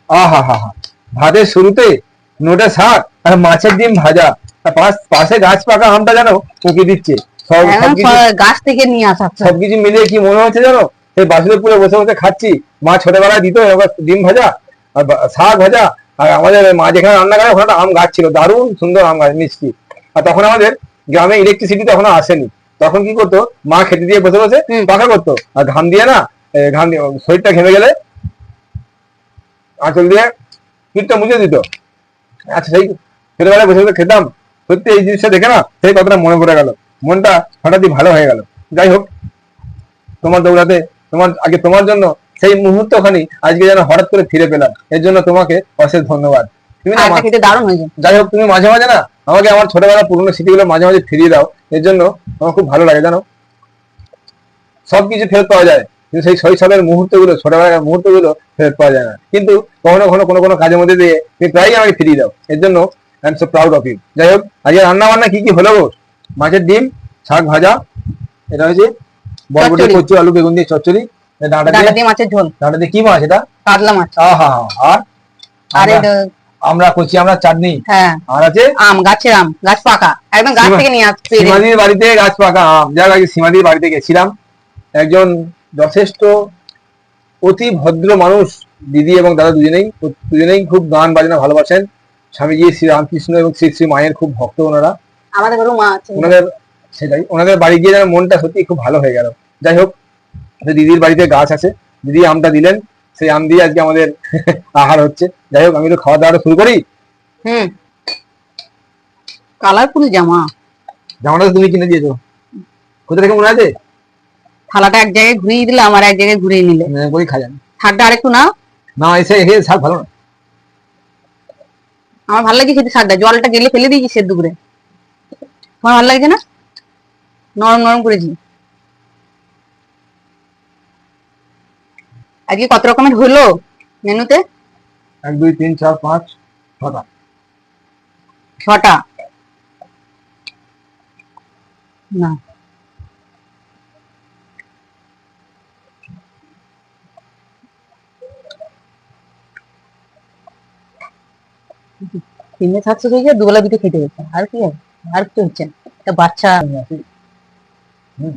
আহা হা হা, ভাতের শুরুতে নোটে শাক আর মাছের ডিম ভাজা, আর পাশে গাছ পাকা আমটা যেন উঁকি দিচ্ছে। সব হ্যাঁ, সবকিছু গাছ থেকে নিয়ে আসা তো। সবকিছু মিলিয়ে কি মনে হচ্ছে জানো, সেই বাসুদেবপুরে বসে বসে খাচ্ছি। মা ছোটবেলায় দিত এবার ডিম ভাজা আর শাক ভাজা। আর আমাদের মা যেখানে রান্না করে ওখানে একটা আম গাছ ছিল, দারুণ সুন্দর আম গাছ, মিষ্টি। আর তখন আমাদের গ্রামে ইলেকট্রিসিটি তখনও আসেনি। তখন কি করতো, মা খেতে দিয়ে বসে বসে হুম। পাখা করতো, আর ঘাম দিয়ে না, ঘাম দিয়ে শরীরটা ঘেমে গেলে আঁচল দিয়ে পিঠটা মুছে দিত। আচ্ছা, সেই ছোটবেলায় বসে বসে খেতাম। সত্যি এই জিনিসটা দেখে না সেই কথাটা মনে পড়ে গেল, মনটা হঠাৎই ভালো হয়ে গেল। যাই হোক, তোমার দৌড়াতে, তোমার জন্য সেই মুহূর্তখানি আজকে যেন হঠাৎ করে ফিরে পেলাম, এর জন্য তোমাকে অশেষ ধন্যবাদ। তুমি না শাকটা খেতে দারুণ হয়েছে। যাই হোক, তুমি মাঝে মাঝে না আমাকে আমার ছোটবেলার পুরনো স্মৃতিগুলো মাঝে মাঝে ফিরিয়ে দাও, এর জন্য আমার খুব ভালো লাগে জানো। সবকিছু ফেরত পাওয়া যায়, কিন্তু সেই শৈশবের মুহূর্তগুলো, ছোটবেলার মুহূর্তগুলো ফেরত পাওয়া যায় না। কিন্তু কখনো কখনো কোনো কোনো কাজের মধ্যে দিয়ে তুমি প্রায়ই আমাকে ফিরিয়ে দাও, এর জন্য I am so proud of you. যাই হোক, আজকে রান্না বান্না কি কি হলো গো? মাছের ডিম, শাক ভাজা, এটা হয়েছে বরবটি, চচ্চড়ি। কচু, আলু, বেগুন দিয়ে চচ্চড়ি, ডাঁটা দিয়ে। ডাঁটা দিয়ে মাছের ঝোল। ডাঁটা দিয়ে কি মাছ এটা? কাতলা মাছ। আহা, আর আর আমরা এই আমরা কচি আমরা চাটনি। হ্যাঁ, আর আছে আম, গাছের আম, গাছ পাকা, একদম গাছ থেকে নিয়ে আসতে পেরে। সীমাদির বাড়িতে গাছ পাকা আম। যার আগে সীমাদির বাড়িতে গেছিলাম, একজন যথেষ্ট অতি ভদ্র মানুষ, দিদি এবং দাদা দুজনেই খুব গান বাজনা ভালোবাসেন। স্বামীজি শ্রী রামকৃষ্ণ এবং শ্রী শ্রী মায়ের খুব ভক্ত ওনারা। আমাদের ঘরেও মা আছে। ওনাদের সেটাই, ওনাদের বাড়ি গিয়ে যেন মনটা সত্যি খুব ভালো হয়ে গেল। যাই হোক, দিদির বাড়িতে গাছ আছে, দিদি আমটা দিলেন, সেই আম দিয়ে আজকে আমাদের আহার হচ্ছে। যাই হোক, আমি তো খাওয়া দাওয়াটা শুরু করি। হুম। কালারফুল জামা। জামাটা তো তুমি কিনে দিয়েছো, কোথা থেকে মনে আছে? থালাটা এক জায়গায় ঘুরিয়ে দিলাম আর এক জায়গায় ঘুরিয়ে নিলে। করি খাজান। থাকটা আরেকটু না। না, এসে এসে শাক ভালো না। আমার ভালো লাগে খেতে শাকটা, জলটা গেলে ফেলে দিয়েছি সেদ্ধ করে। তোমার ভালো লাগছে না? নরম নরম করেছি। আজকে কত রকমের হলো মেনুতে? 1 2 3 4 5 6টা। 6টা। না, তিনটে সাকসেস হয়ে যায়, দুবেলা দুটো খেতে হচ্ছে, আর কি হবে? আর কি হচ্ছে না, একটা বাচ্চা। হুম।